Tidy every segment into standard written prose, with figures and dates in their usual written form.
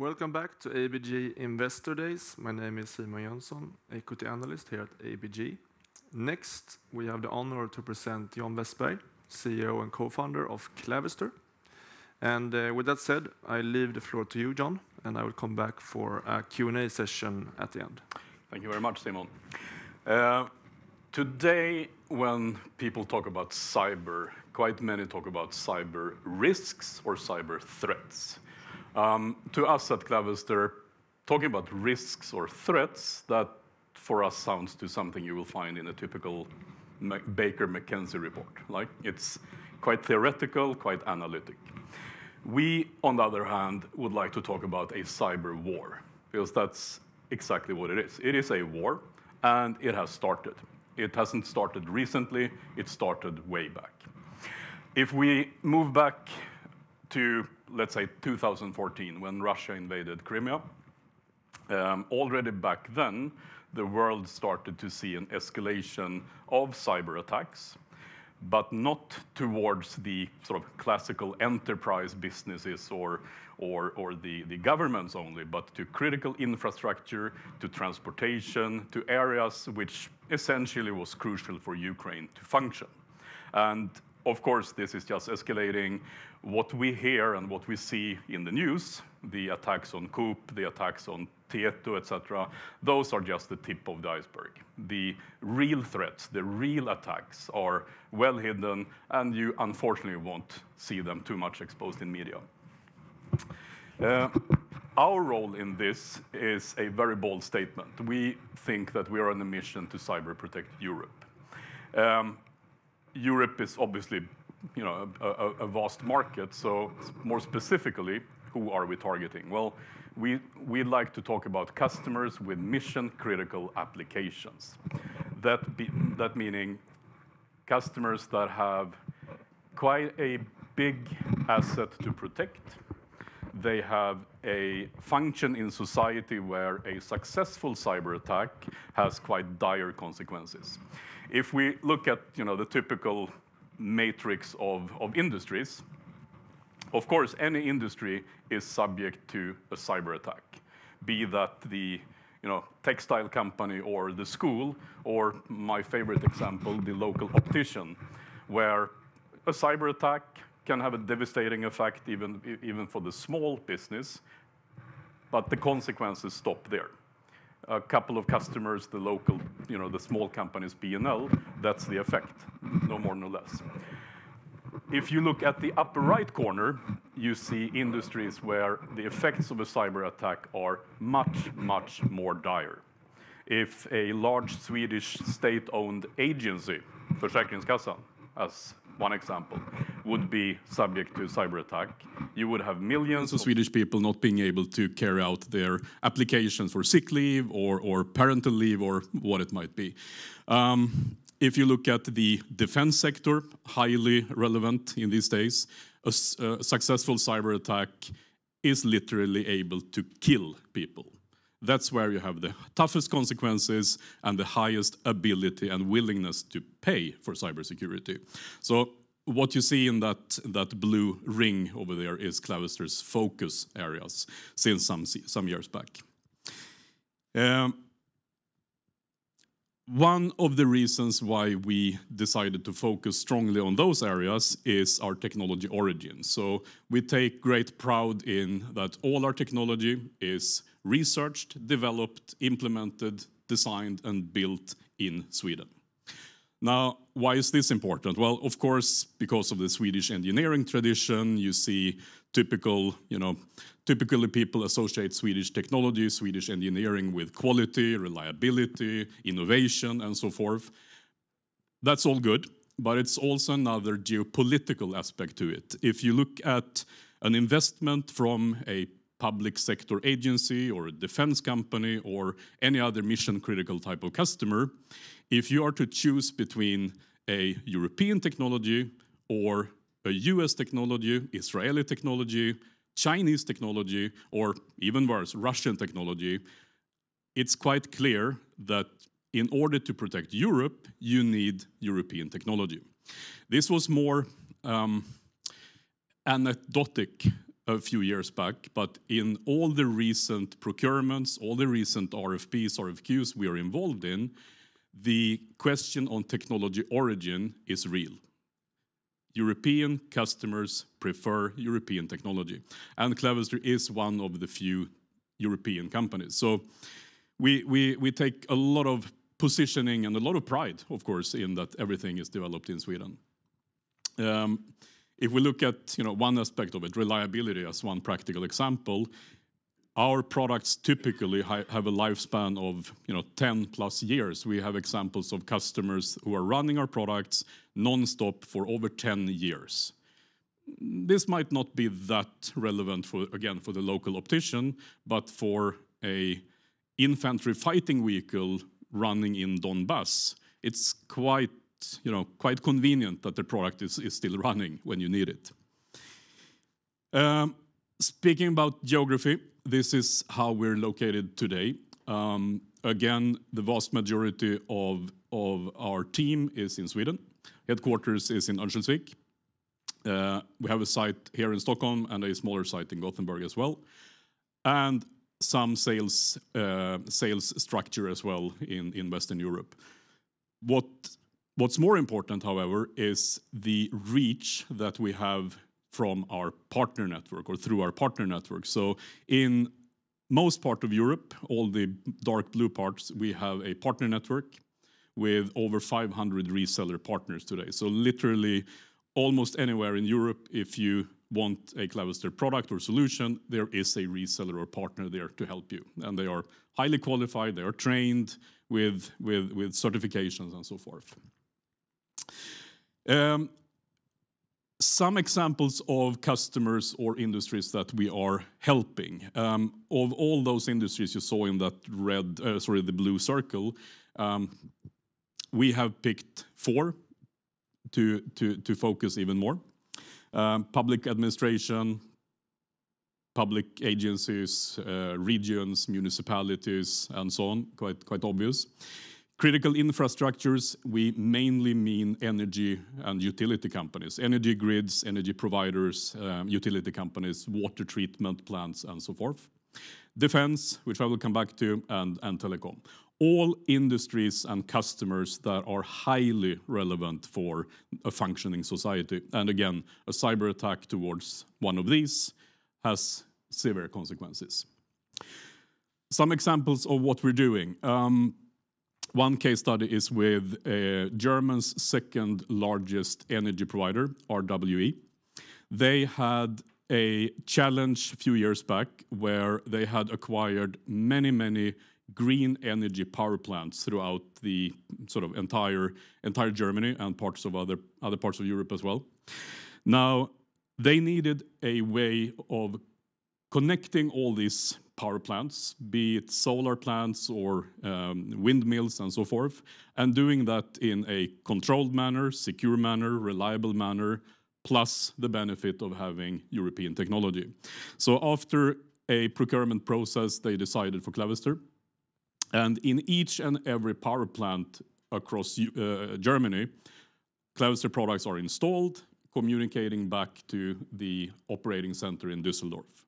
Welcome back to ABG Investor Days. My name is Simon Jönsson, equity analyst here at ABG. Next, we have the honor to present John Westberg, CEO and co-founder of Clavister. And with that said, I leave the floor to you, John, and I will come back for a Q&A session at the end. Thank you very much, Simon. Today, when people talk about cyber, quite many talk about cyber risks or cyber threats. To us at Clavister, talking about risks or threats, that for us sounds to something you will find in a typical Baker McKenzie report. Like, it's quite theoretical, quite analytic. We, on the other hand, would like to talk about a cyber war, because that's exactly what it is. It is a war, and it has started. It hasn't started recently, it started way back. If we move back to, let's say, 2014, when Russia invaded Crimea, already back then, the world started to see an escalation of cyber attacks, but not towards the sort of classical enterprise businesses or the governments only, but to critical infrastructure, to transportation, to areas which essentially was crucial for Ukraine to function. And of course, this is just escalating. What we hear and what we see in the news, the attacks on Coop, the attacks on Detta, etc., those are just the tip of the iceberg. The real threats, the real attacks are well hidden, and you unfortunately won't see them too much exposed in media. Our role in this is a very bold statement. We think that we are on a mission to cyber protect Europe. Europe is obviously, a vast market, so more specifically, who are we targeting? Well, we like to talk about customers with mission-critical applications. That meaning customers that have quite a big asset to protect. They have a function in society where a successful cyber attack has quite dire consequences. If we look at the typical matrix of industries, of course, any industry is subject to a cyber attack, be that the textile company or the school, or my favorite example, the local optician, where a cyber attack can have a devastating effect even for the small business, but the consequences stop there. A couple of customers, the local, the small companies, P&L, that's the effect, no more, no less. If you look at the upper right corner, you see industries where the effects of a cyber attack are much, much more dire. If a large Swedish state-owned agency, Försäkringskassan, as one example, would be subject to a cyber attack, you would have millions of Swedish people not being able to carry out their applications for sick leave or parental leave or what it might be. If you look at the defense sector, highly relevant in these days, a successful cyber attack is literally able to kill people. That's where you have the toughest consequences and the highest ability and willingness to pay for cybersecurity. So what you see in that blue ring over there is Clavister's focus areas since some years back. One of the reasons why we decided to focus strongly on those areas is our technology origin. So we take great pride in that all our technology is researched, developed, implemented, designed, and built in Sweden. Now, why is this important? Well, of course, because of the Swedish engineering tradition, you see typically people associate Swedish technology, Swedish engineering with quality, reliability, innovation, and so forth. That's all good, but it's also another geopolitical aspect to it. If you look at an investment from a public sector agency or a defense company or any other mission-critical type of customer, if you are to choose between a European technology or a US technology, Israeli technology, Chinese technology, or even worse, Russian technology, it's quite clear that in order to protect Europe, you need European technology. This was more anecdotic a few years back, but in all the recent procurements, all the recent RFPs, RFQs we are involved in, the question on technology origin is real. European customers prefer European technology, and Clavister is one of the few European companies. So we take a lot of positioning and a lot of pride, of course, in that everything is developed in Sweden. If we look at one aspect of it, reliability as one practical example, our products typically have a lifespan of 10 plus years. We have examples of customers who are running our products non-stop for over 10 years. This might not be that relevant for the local optician, but for a infantry fighting vehicle running in Donbass, it's quite convenient that the product is still running when you need it. Speaking about geography, this is how we're located today. Again, the vast majority of our team is in Sweden. Headquarters is in Örnsköldsvik. We have a site here in Stockholm and a smaller site in Gothenburg as well, and some sales structure as well in Western Europe. What's more important, however, is the reach that we have from our partner network or through our partner network. So in most part of Europe, all the dark blue parts, we have a partner network with over 500 reseller partners today. So literally almost anywhere in Europe, if you want a Clavister product or solution, there is a reseller or partner there to help you. And they are highly qualified, they are trained with certifications and so forth. Some examples of customers or industries that we are helping. Of all those industries you saw in that the blue circle, we have picked 4 to focus even more. Public administration, public agencies, regions, municipalities, and so on, quite obvious. Critical infrastructures, we mainly mean energy and utility companies, energy grids, energy providers, utility companies, water treatment plants, and so forth. Defense, which I will come back to, and telecom. All industries and customers that are highly relevant for a functioning society. And again, a cyber attack towards one of these has severe consequences. Some examples of what we're doing. One case study is with Germany's second largest energy provider, RWE. They had a challenge a few years back where they had acquired many green energy power plants throughout the entire Germany and parts of other parts of Europe as well. Now, they needed a way of connecting all these power plants, be it solar plants or windmills and so forth, and doing that in a controlled manner, secure manner, reliable manner, plus the benefit of having European technology. So after a procurement process, they decided for Clavister. And in each and every power plant across Germany, Clavister products are installed, communicating back to the operating center in Düsseldorf.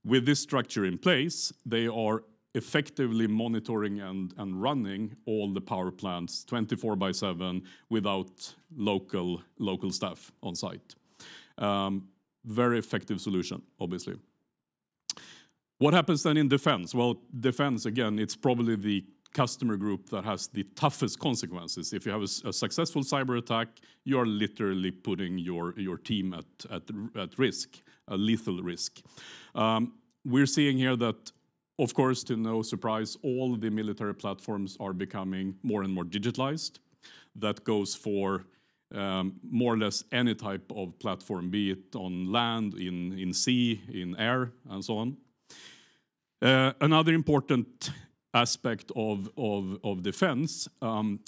With this structure in place, they are effectively monitoring and running all the power plants 24/7 without local staff on site. Very effective solution, obviously. What happens then in defense? Well, defense, again, it's probably the customer group that has the toughest consequences. If you have a successful cyber attack, you are literally putting your team at risk, a lethal risk. We're seeing here that, of course, to no surprise, all the military platforms are becoming more and more digitalized. That goes for more or less any type of platform, be it on land, in sea, in air, and so on. Another important aspect of defense,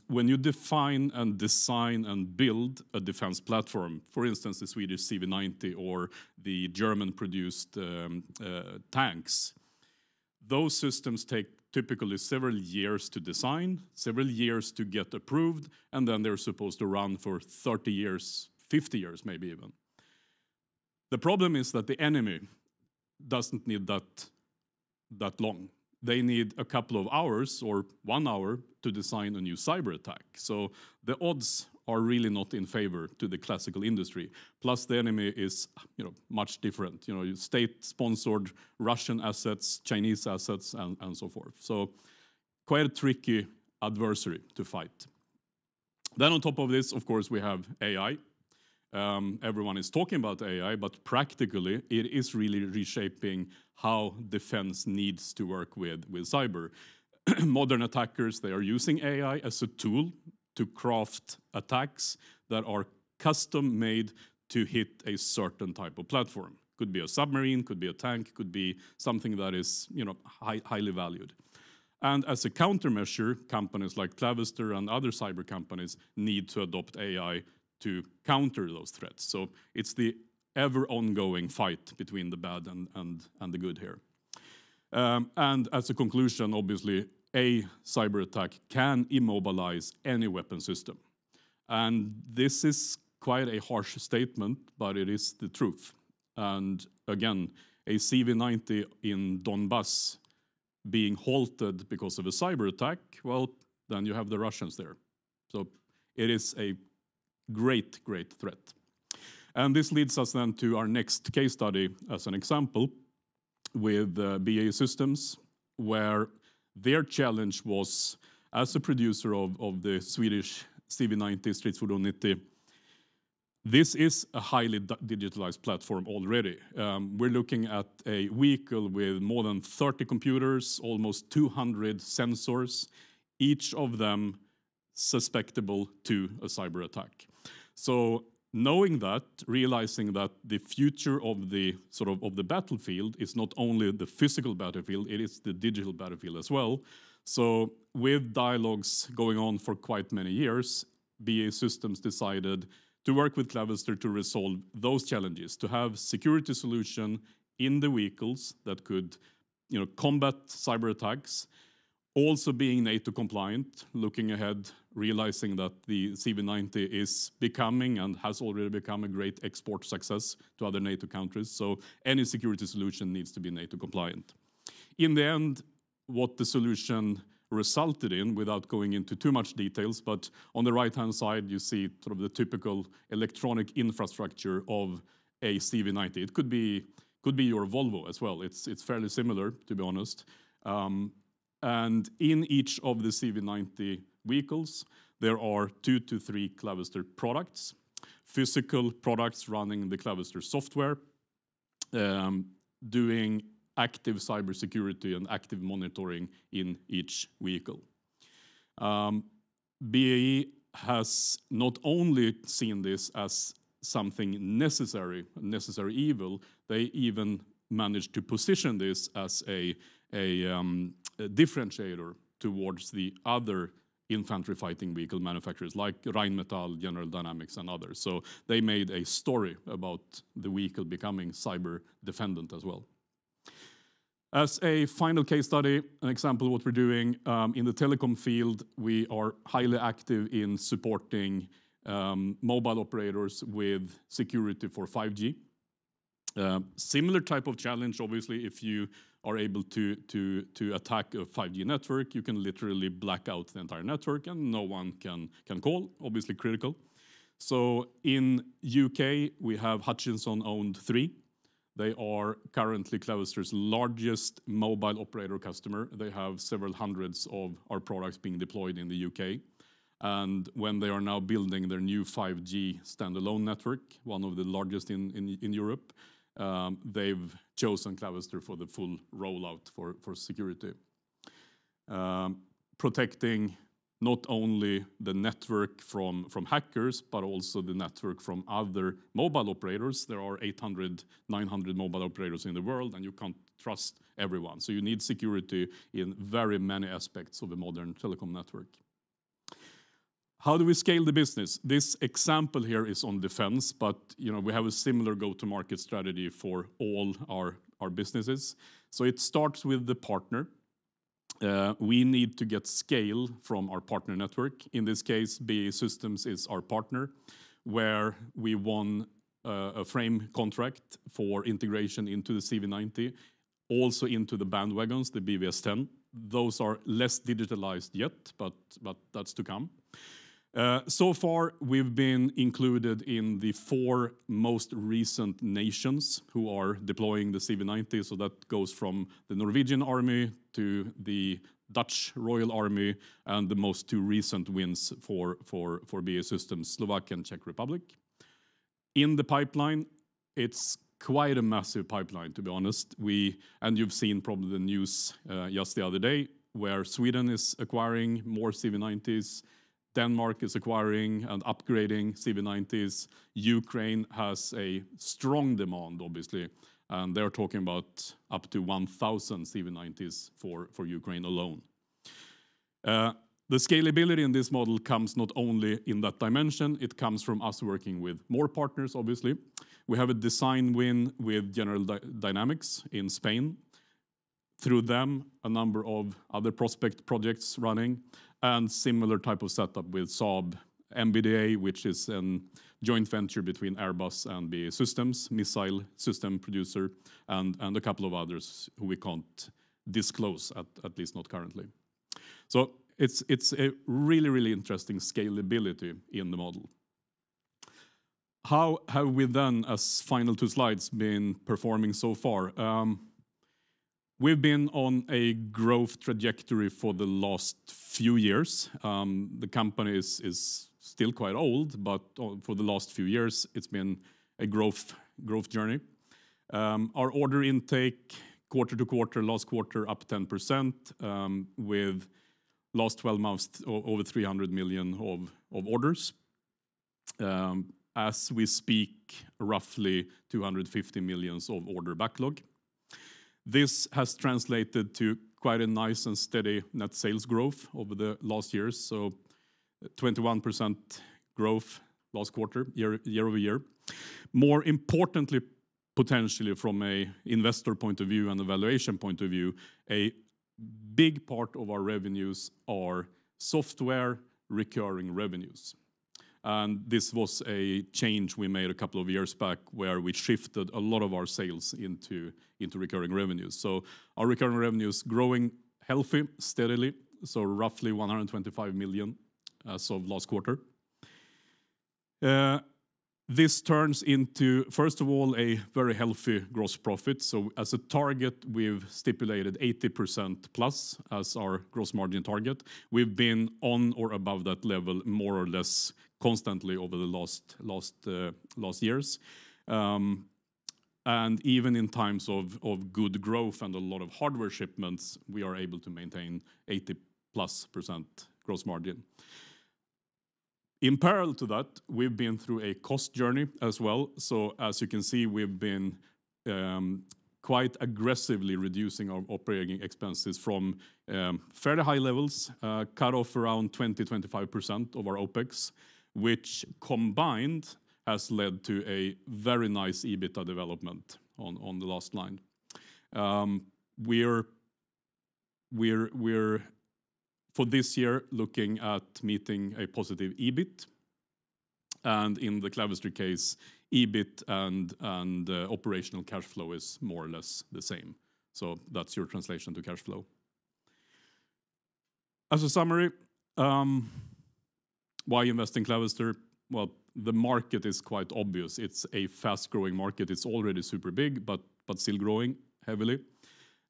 when you define and design and build a defense platform, for instance, the Swedish CV90 or the German-produced tanks, those systems take typically several years to design, several years to get approved, and then they're supposed to run for 30 years, 50 years maybe even. The problem is that the enemy doesn't need that long. They need a couple of hours or 1 hour to design a new cyber attack. So the odds are really not in favor to the classical industry. Plus the enemy is, much different. State-sponsored Russian assets, Chinese assets, and so forth. So quite a tricky adversary to fight. Then on top of this, of course, we have AI. Everyone is talking about AI, but practically it is really reshaping how defense needs to work with cyber. Modern attackers, they are using AI as a tool to craft attacks that are custom made to hit a certain type of platform. Could be a submarine, could be a tank, could be something that is, highly valued. And as a countermeasure, companies like Clavister and other cyber companies need to adopt AI to counter those threats. So it's the ever ongoing fight between the bad and the good here. And as a conclusion, obviously, a cyber attack can immobilize any weapon system. And this is quite a harsh statement, but it is the truth. And again, a CV90 in Donbass being halted because of a cyber attack, well, then you have the Russians there. So it is a great, great threat. And this leads us then to our next case study as an example with BAE Systems, where their challenge was, as a producer of the Swedish CV90 Stridsfordon 90, this is a highly digitalized platform already. We're looking at a vehicle with more than 30 computers, almost 200 sensors, each of them susceptible to a cyber attack. So knowing that, realizing that the future of the of the battlefield is not only the physical battlefield, it is the digital battlefield as well. So with dialogues going on for quite many years, BAE Systems decided to work with Clavister to resolve those challenges, to have security solution in the vehicles that could, combat cyber attacks, also being NATO compliant, looking ahead, realizing that the CV90 is becoming and has already become a great export success to other NATO countries. So any security solution needs to be NATO compliant. In the end, what the solution resulted in, without going into too much details, but on the right-hand side, you see the typical electronic infrastructure of a CV90. It could be your Volvo as well. It's fairly similar, to be honest. And in each of the CV90 vehicles, there are 2 to 3 Clavister products, physical products running the Clavister software, doing active cybersecurity and active monitoring in each vehicle. BAE has not only seen this as something necessary evil, they even managed to position this as a differentiator towards the other infantry fighting vehicle manufacturers like Rheinmetall, General Dynamics, and others. So they made a story about the vehicle becoming cyber defendant as well. As a final case study, an example of what we're doing in the telecom field, we are highly active in supporting mobile operators with security for 5G. Similar type of challenge, obviously, if you are able to attack a 5G network, you can literally black out the entire network and no one can call, obviously critical. So in UK, we have Hutchinson-owned 3. They are currently Clavister's largest mobile operator customer. They have several hundreds of our products being deployed in the UK. And when they are now building their new 5G standalone network, one of the largest in Europe, they've chosen Clavister for the full rollout for security. Protecting not only the network from hackers, but also the network from other mobile operators. There are 800, 900 mobile operators in the world, and you can't trust everyone. So you need security in very many aspects of a modern telecom network. How do we scale the business? This example here is on defense, but we have a similar go-to-market strategy for all our businesses. So it starts with the partner. We need to get scale from our partner network. In this case, BAE Systems is our partner, where we won a frame contract for integration into the CV90, also into the bandwagons, the BVS10. Those are less digitalized yet, but that's to come. So far, we've been included in the 4 most recent nations who are deploying the CV90. So that goes from the Norwegian Army to the Dutch Royal Army, and the most 2 recent wins for BAE Systems, Slovakia and Czech Republic. In the pipeline, it's quite a massive pipeline, to be honest. And you've seen probably the news just the other day, where Sweden is acquiring more CV90s, Denmark is acquiring and upgrading CV90s. Ukraine has a strong demand, obviously, and they're talking about up to 1,000 CV90s for Ukraine alone. The scalability in this model comes not only in that dimension, it comes from us working with more partners, obviously. We have a design win with General Dynamics in Spain. Through them, a number of other prospect projects running, and similar type of setup with Saab MBDA, which is a joint venture between Airbus and BAE Systems, missile system producer, and a couple of others who we can't disclose, at least not currently. So it's a really interesting scalability in the model. How have we then, as final 2 slides, been performing so far? We've been on a growth trajectory for the last few years. The company is still quite old, but for the last few years, it's been a growth journey. Our order intake, quarter to quarter, last quarter up 10%, with last 12 months over 300 million of orders. As we speak, roughly 250 million of order backlog. This has translated to quite a nice and steady net sales growth over the last years. So 21% growth last quarter, year-over-year. More importantly, potentially from an investor point of view and a valuation point of view, a big part of our revenues are software recurring revenues. And this was a change we made a couple of years back, where we shifted a lot of our sales into recurring revenues. So our recurring revenues growing healthy, steadily, so roughly 125 million as of last quarter. This turns into, first of all, a very healthy gross profit. So as a target, we've stipulated 80% plus as our gross margin target. We've been on or above that level more or less constantly over the last years. And even in times of good growth and a lot of hardware shipments, we are able to maintain 80+% gross margin. In parallel to that, we've been through a cost journey as well. So as you can see, we've been quite aggressively reducing our operating expenses from fairly high levels, cut off around 20-25% of our OPEX, which combined has led to a very nice EBITDA development on the last line. We're for this year looking at meeting a positive EBIT, and in the Clavister case, EBIT and operational cash flow is more or less the same. So that's your translation to cash flow. As a summary, why invest in Clavister? Well, the market is quite obvious. It's a fast-growing market. It's already super big, but still growing heavily.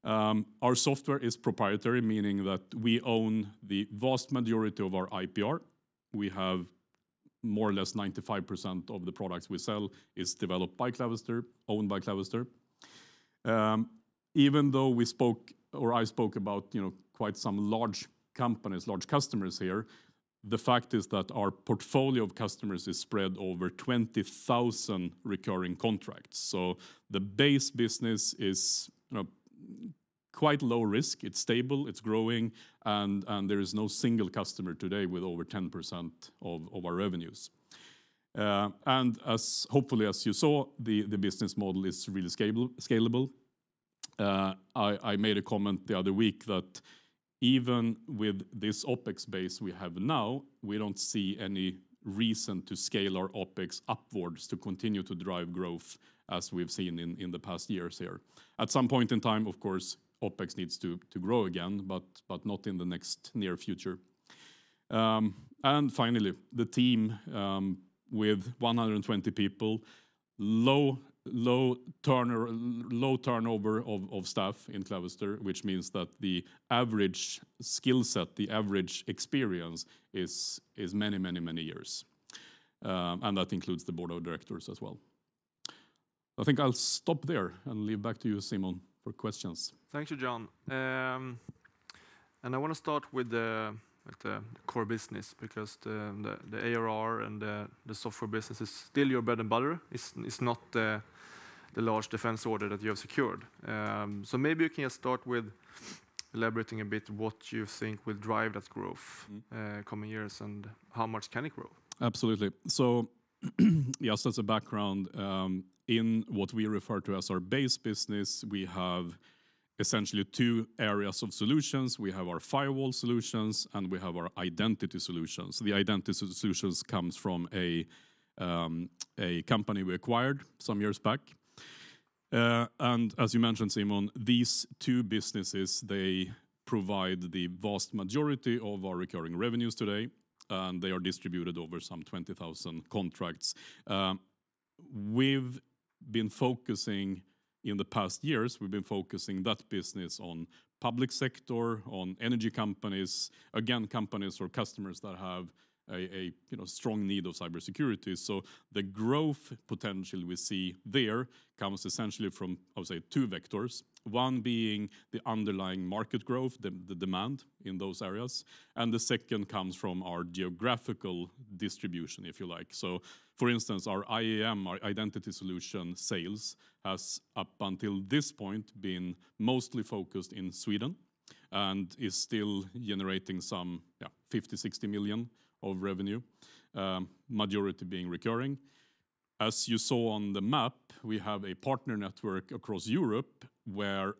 Our software is proprietary, meaning that we own the vast majority of our IPR. We have more or less 95% of the products we sell is developed by Clavister, owned by Clavister. Even though I spoke about, quite some large companies, large customers here, the fact is that our portfolio of customers is spread over 20,000 recurring contracts. So the base business is, quite low risk. It's stable, it's growing, and there is no single customer today with over 10% of our revenues. And hopefully, as you saw, the business model is really scalable. I made a comment the other week that even with this OPEX base we have now, we don't see any reason to scale our OpEx upwards to continue to drive growth as we've seen in the past years here. At some point in time, of course, OpEx needs to grow again, but not in the next near future. And finally, the team with 120 people, low turnover of staff in Clavister, which means that the average skill set, the average experience is many years. And that includes the board of directors as well. I think I'll stop there and leave back to you, Simon, for questions. Thank you, John. And I want to start with the core business, because the ARR and the software business is still your bread and butter. It's not the large defense order that you have secured. So maybe you can just start with elaborating a bit what you think will drive that growth coming years, and how much can it grow? Absolutely. So just as a background, in what we refer to as our base business, we have essentially two areas of solutions. We have our firewall solutions and we have our identity solutions. The identity solutions comes from a company we acquired some years back. And as you mentioned, Simon, these two businesses, they provide the vast majority of our recurring revenues today, and they are distributed over some 20,000 contracts. We've been focusing in the past years, we've been focusing that business on public sector, on energy companies, again, companies or customers that have a strong need of cybersecurity. So the growth potential we see there comes essentially from, I would say, two vectors. One being the underlying market growth, the demand in those areas. And the second comes from our geographical distribution, if you like. So, for instance, our IAM, our identity solution sales, has up until this point been mostly focused in Sweden and is still generating some 50-60 million of revenue, majority being recurring. As you saw on the map, we have a partner network across Europe where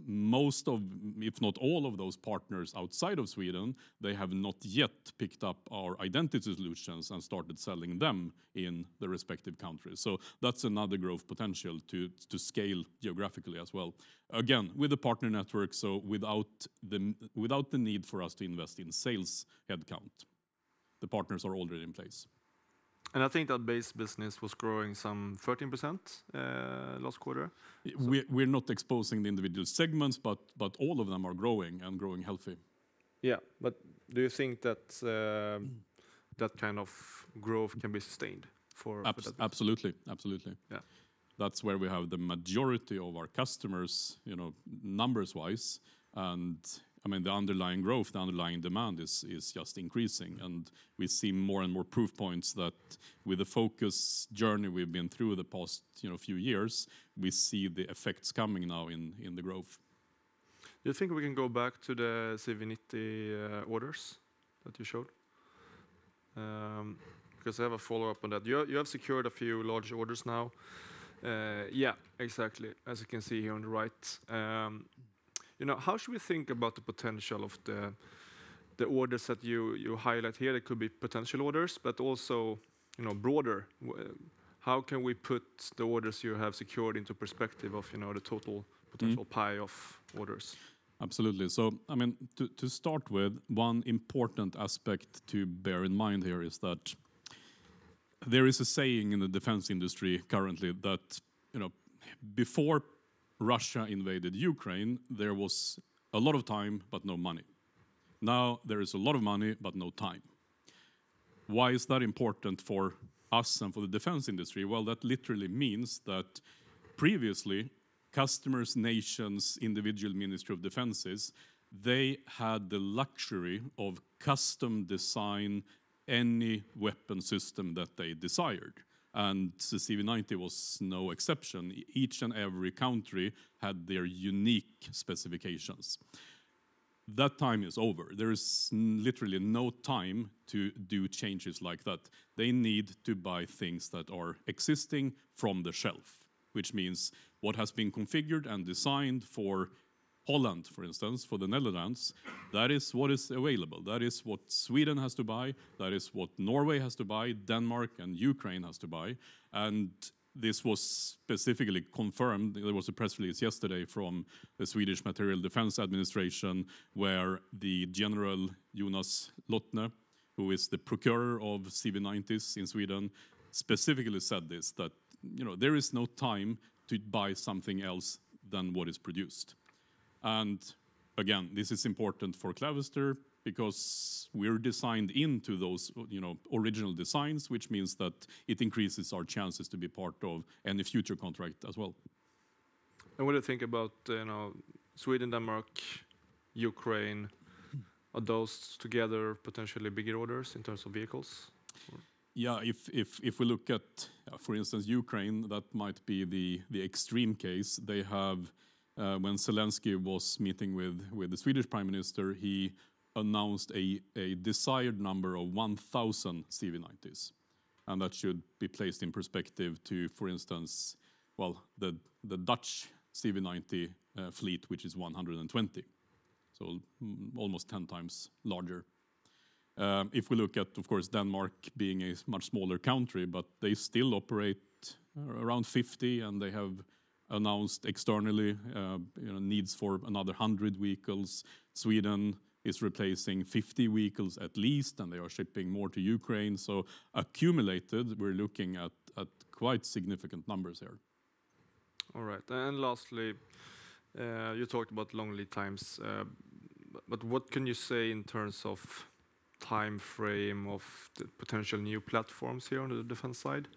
most of, if not all of those partners outside of Sweden, they have not yet picked up our identity solutions and started selling them in the respective countries. So that's another growth potential to scale geographically as well. Again, with the partner network, so without the need for us to invest in sales headcount. The partners are already in place. And I think that base business was growing some 13% last quarter. We're not exposing the individual segments, but all of them are growing and growing healthy. Yeah, but do you think that that kind of growth can be sustained for that? Absolutely. Yeah. That's where we have the majority of our customers, numbers-wise, and I mean, the underlying growth, the underlying demand is just increasing. And we see more and more proof points that with the focus journey we've been through the past few years, we see the effects coming now in the growth. Do you think we can go back to the CV90 orders that you showed? Because I have a follow-up on that. You have secured a few large orders now. Yeah, exactly, as you can see here on the right. How should we think about the potential of the orders that you highlight here? They could be potential orders, but also broader. How can we put the orders you have secured into perspective of the total potential pie of orders? Absolutely. So, I mean, to start with, one important aspect to bear in mind here is that there is a saying in the defense industry currently that before Russia invaded Ukraine, there was a lot of time but no money. Now there is a lot of money but no time. Why is that important for us and for the defense industry? Well, that literally means that previously customers, nations, individual Ministry of Defenses, they had the luxury of custom design any weapon system that they desired. And the CV90 was no exception. Each and every country had their unique specifications. That time is over. There is literally no time to do changes like that. They need to buy things that are existing from the shelf, which means what has been configured and designed for Holland, for instance, for the Netherlands, that is what is available. That is what Sweden has to buy. That is what Norway has to buy, Denmark and Ukraine has to buy. And this was specifically confirmed. There was a press release yesterday from the Swedish Material Defense Administration where the General Jonas Lottne, who is the procurer of CV90s in Sweden, specifically said this, that there is no time to buy something else than what is produced. And again, this is important for Clavister because we're designed into those original designs, which means that it increases our chances to be part of any future contract as well. And what do you think about Sweden, Denmark, Ukraine? Are those together potentially bigger orders in terms of vehicles? Yeah, if we look at, for instance, Ukraine, that might be the extreme case. They have, when Zelensky was meeting with the Swedish Prime Minister, he announced a desired number of 1,000 CV90s. And that should be placed in perspective to, for instance, the Dutch CV90 fleet, which is 120. So almost 10 times larger. If we look at, of course, Denmark being a much smaller country, but they still operate around 50, and they have announced externally needs for another 100 vehicles. Sweden is replacing 50 vehicles at least, and they are shipping more to Ukraine. So accumulated, we're looking at quite significant numbers here. All right. And lastly, you talked about long lead times, but what can you say in terms of time frame of the potential new platforms here on the defense side?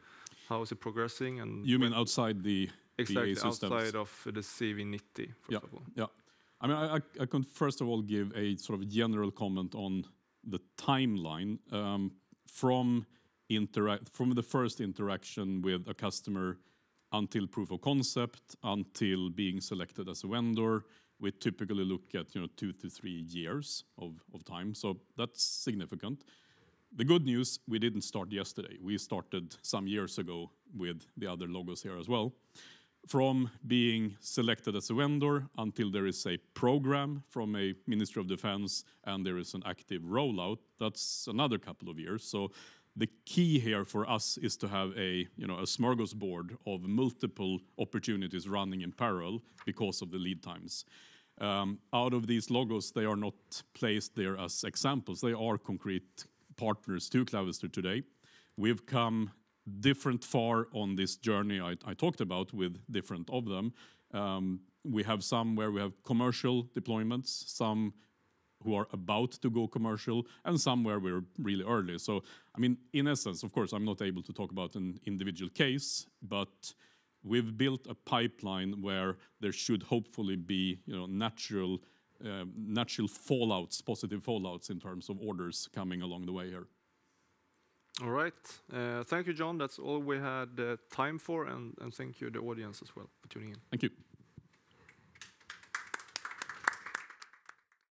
How is it progressing? And you mean outside the exactly BA systems? Outside of the CV90, for example. Yeah. I mean, I can first of all give a sort of general comment on the timeline from the first interaction with a customer until proof of concept, until being selected as a vendor. We typically look at 2 to 3 years of time, so that's significant. The good news, we didn't start yesterday. We started some years ago with the other logos here as well. From being selected as a vendor until there is a program from a Ministry of Defense and there is an active rollout, that's another couple of years. So the key here for us is to have a smorgasbord of multiple opportunities running in parallel because of the lead times. Out of these logos, they are not placed there as examples. They are concrete partners to Clavister today. We've come different far on this journey I talked about with different of them. We have some where we have commercial deployments, some who are about to go commercial, and some where we're really early. So, I mean, in essence, of course, I'm not able to talk about an individual case, but we've built a pipeline where there should hopefully be, natural fallouts, positive fallouts in terms of orders coming along the way here. All right. Thank you, John. That's all we had time for, and thank you, the audience, as well, for tuning in. Thank you.